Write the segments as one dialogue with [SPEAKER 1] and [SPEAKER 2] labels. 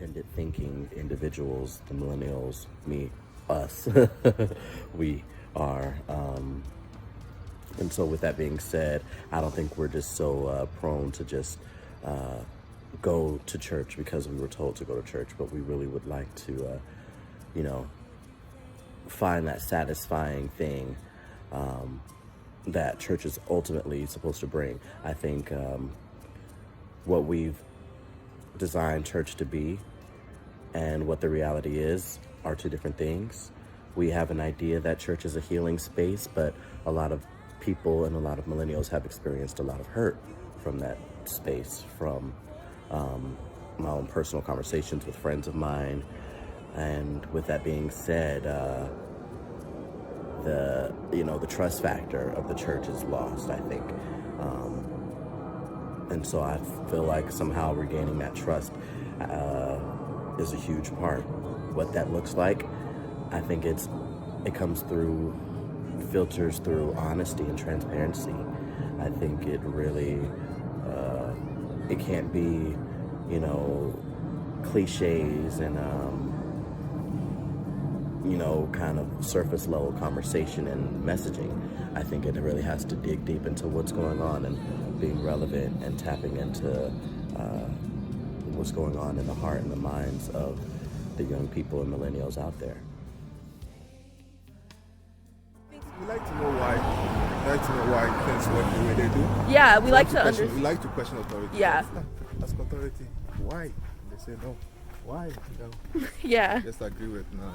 [SPEAKER 1] independent thinking individuals, the millennials, me, us, we are. And so with that being said, I don't think we're just so prone to just go to church because we were told to go to church, but we really would like to, you know, find that satisfying thing that church is ultimately supposed to bring. I think what we've designed church to be and what the reality is are two different things. We have an idea that church is a healing space, but a lot of people and a lot of millennials have experienced a lot of hurt from that space, from my own personal conversations with friends of mine. And with that being said, the trust factor of the church is lost, I think. And so I feel like somehow regaining that trust is a huge part. What that looks like, I think it comes through, filters through honesty and transparency. I think it really, it can't be, cliches and, kind of surface level conversation and messaging. I think it really has to dig deep into what's going on and being relevant and tapping into what's going on in the heart and the minds of the young people and millennials out there.
[SPEAKER 2] We like to know why. We like to know why things work the way they do.
[SPEAKER 3] Yeah, we like to understand.
[SPEAKER 2] We like to question authority.
[SPEAKER 3] Yeah.
[SPEAKER 2] Ask authority, why? They say no. Why?
[SPEAKER 3] Yeah.
[SPEAKER 2] Just agree with no.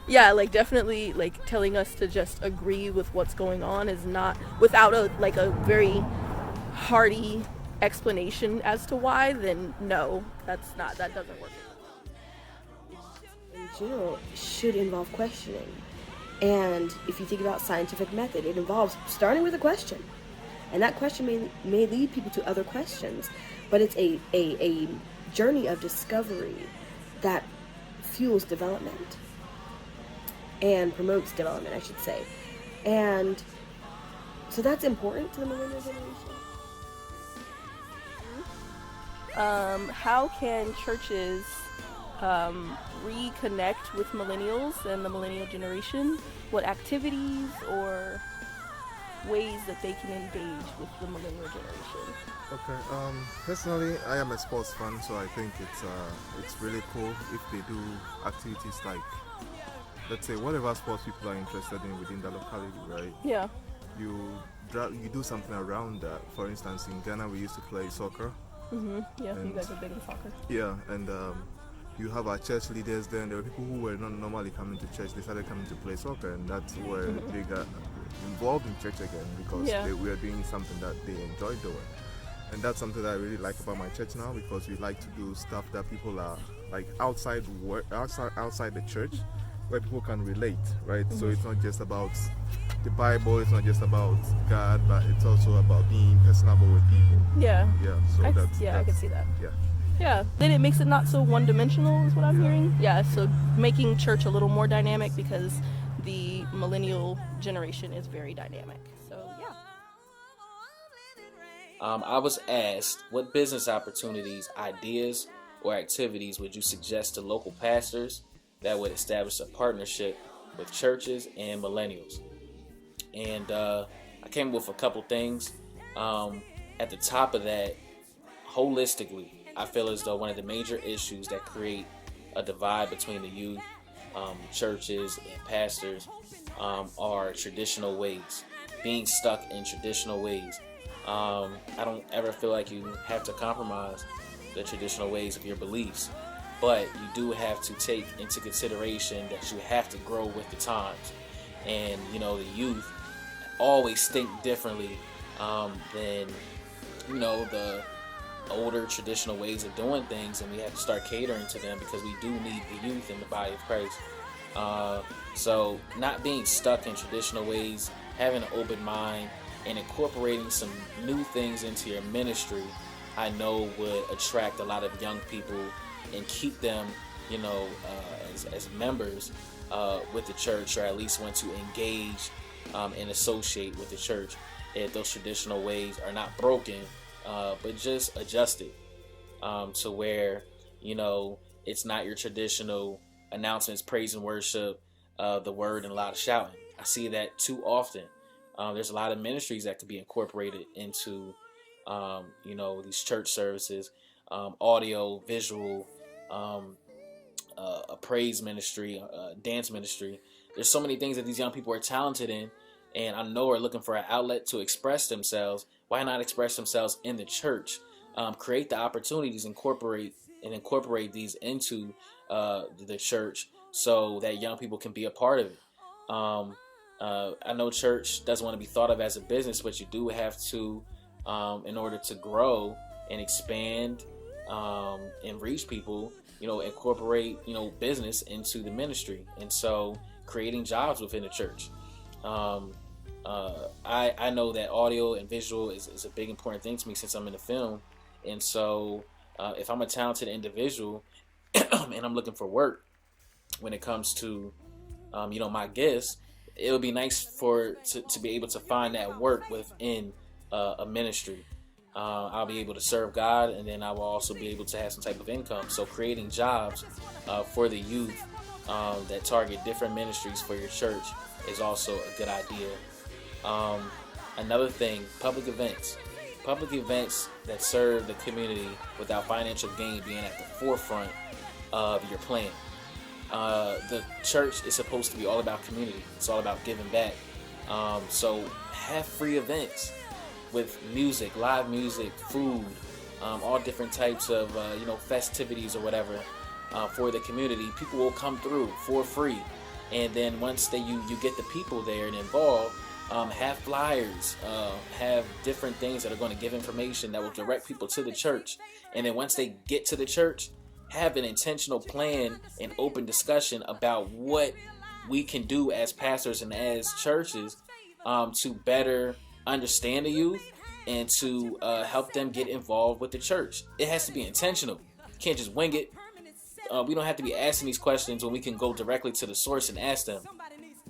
[SPEAKER 3] Yeah, like definitely, like telling us to just agree with what's going on is not, without a very hearty explanation as to why, then no, that doesn't work.
[SPEAKER 4] In general, should involve questioning. And if you think about scientific method, it involves starting with a question. And that question may lead people to other questions, but it's a journey of discovery that fuels development and promotes development, I should say. And so that's important to the millennial generation.
[SPEAKER 3] How can churches reconnect with millennials and the millennial generation? What activities or ways that they can engage with the millennial generation?
[SPEAKER 2] Okay. Personally, I am a sports fan, so I think it's really cool if they do activities like, let's say, whatever sports people are interested in within the locality, right?
[SPEAKER 3] Yeah.
[SPEAKER 2] You do something around that. For instance, in Ghana, we used to play soccer.
[SPEAKER 3] Mm-hmm. Yeah, you guys are big in soccer.
[SPEAKER 2] Yeah, and you have our church leaders there, and there were people who were not normally coming to church. They started coming to play soccer, and that's where they got involved in church again because we are doing something that they enjoy doing. And that's something that I really like about my church now, because we like to do stuff that people are like outside the church, where people can relate, right? Mm-hmm. So it's not just about the Bible, it's not just about God, but it's also about being personable with people.
[SPEAKER 3] Yeah.
[SPEAKER 2] Yeah. So
[SPEAKER 3] I can see that.
[SPEAKER 2] Yeah.
[SPEAKER 3] Yeah. Then it makes it not so one-dimensional, is what I'm hearing. Yeah. So making church a little more dynamic, because the millennial generation is very dynamic. So yeah.
[SPEAKER 5] I was asked, what business opportunities, ideas, or activities would you suggest to local pastors that would establish a partnership with churches and millennials? And I came up with a couple things. At the top of that, holistically, I feel as though one of the major issues that create a divide between the youth, churches, and pastors are traditional ways, being stuck in traditional ways. I don't ever feel like you have to compromise the traditional ways of your beliefs, but you do have to take into consideration that you have to grow with the times. And, the youth always think differently than, the older traditional ways of doing things, and we have to start catering to them because we do need the youth in the body of Christ. So not being stuck in traditional ways, having an open mind, and incorporating some new things into your ministry, I know would attract a lot of young people and keep them, as members with the church, or at least want to engage and associate with the church, if those traditional ways are not broken, but just adjusted to where, It's not your traditional announcements, praise and worship, the word, and a lot of shouting. I see that too often. There's a lot of ministries that could be incorporated into, these church services, audio, visual, a praise ministry, dance ministry. There's so many things that these young people are talented in, and I know are looking for an outlet to express themselves. Why not express themselves in the church? Create the opportunities, incorporate these into the church so that young people can be a part of it. I know church doesn't want to be thought of as a business, but you do have to, in order to grow and expand and reach people, incorporate, business into the ministry. And so creating jobs within the church. I know that audio and visual is a big important thing to me since I'm in the film. And so if I'm a talented individual and I'm looking for work when it comes to, my gifts, it would be nice to be able to find that work within a ministry. I'll be able to serve God, and then I will also be able to have some type of income. So creating jobs for the youth that target different ministries for your church is also a good idea. Another thing, public events that serve the community without financial gain being at the forefront of your plan. The church is supposed to be all about community. It's all about giving back. So have free events with music, live music, food, all different types of festivities or whatever for the community. People will come through for free, and then once you get the people there and involved, have flyers, have different things that are going to give information that will direct people to the church. And then once they get to the church, have an intentional plan and open discussion about what we can do as pastors and as churches to better understand the youth and to help them get involved with the church. It has to be intentional. You can't just wing it. We don't have to be asking these questions when we can go directly to the source and ask them.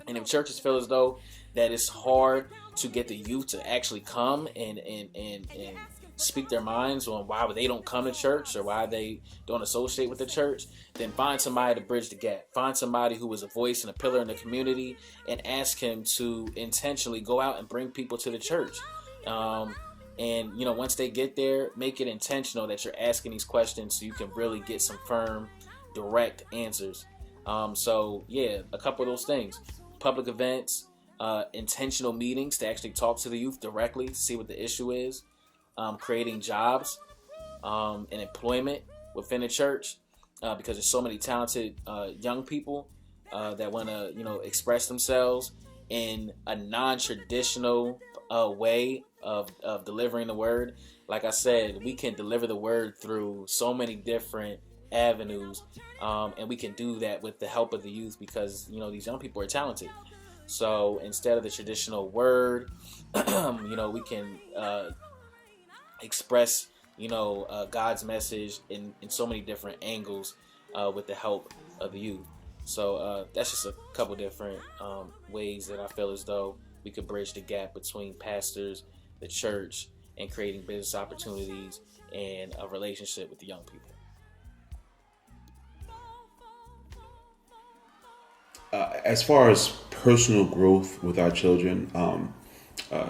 [SPEAKER 5] And if churches feel as though that it's hard to get the youth to actually come and speak their minds on why they don't come to church or why they don't associate with the church, then find somebody to bridge the gap. Find somebody who is a voice and a pillar in the community and ask him to intentionally go out and bring people to the church. And once they get there, make it intentional that you're asking these questions so you can really get some firm, direct answers. So yeah, a couple of those things. Public events, intentional meetings to actually talk to the youth directly, see what the issue is. Creating jobs and employment within the church because there's so many talented young people that want to express themselves in a non-traditional way of delivering the word. Like I said, we can deliver the word through so many different avenues, and we can do that with the help of the youth because these young people are talented. So instead of the traditional word, we can express God's message in so many different angles with the help of the youth. So that's just a couple different ways that I feel as though we could bridge the gap between pastors, the church, and creating business opportunities and a relationship with the young people.
[SPEAKER 6] As far as personal growth with our children,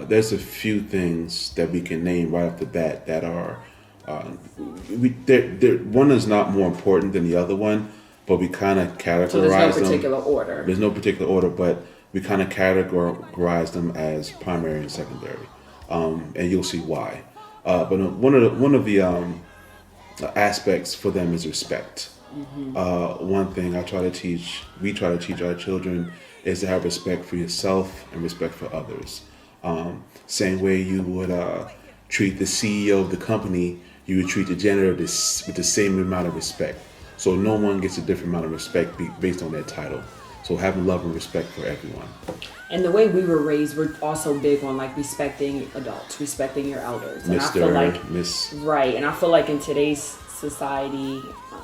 [SPEAKER 6] there's a few things that we can name right off the bat that are one is not more important than the other one, but we kind of categorize them.
[SPEAKER 4] So there's no particular order.
[SPEAKER 6] There's no particular order, but we kind of categorize them as primary and secondary, and you'll see why. But one of the aspects for them is respect. Mm-hmm. One thing we try to teach our children is to have respect for yourself and respect for others. Same way you would treat the CEO of the company, you would treat the janitor with the same amount of respect. So no one gets a different amount of respect based on their title. So having love and respect for everyone.
[SPEAKER 7] And the way we were raised, we're also big on respecting adults, respecting your elders. And
[SPEAKER 6] Mr.
[SPEAKER 7] I feel like
[SPEAKER 6] Miss.
[SPEAKER 7] Right, and I feel like in today's society,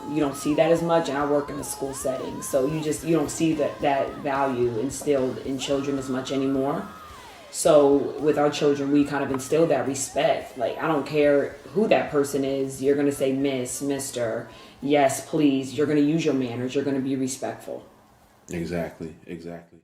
[SPEAKER 7] you don't see that as much. And I work in a school setting, so you don't see that value instilled in children as much anymore. So with our children, we kind of instill that respect. Like, I don't care who that person is. You're going to say miss, mister, yes, please. You're going to use your manners. You're going to be respectful.
[SPEAKER 6] Exactly.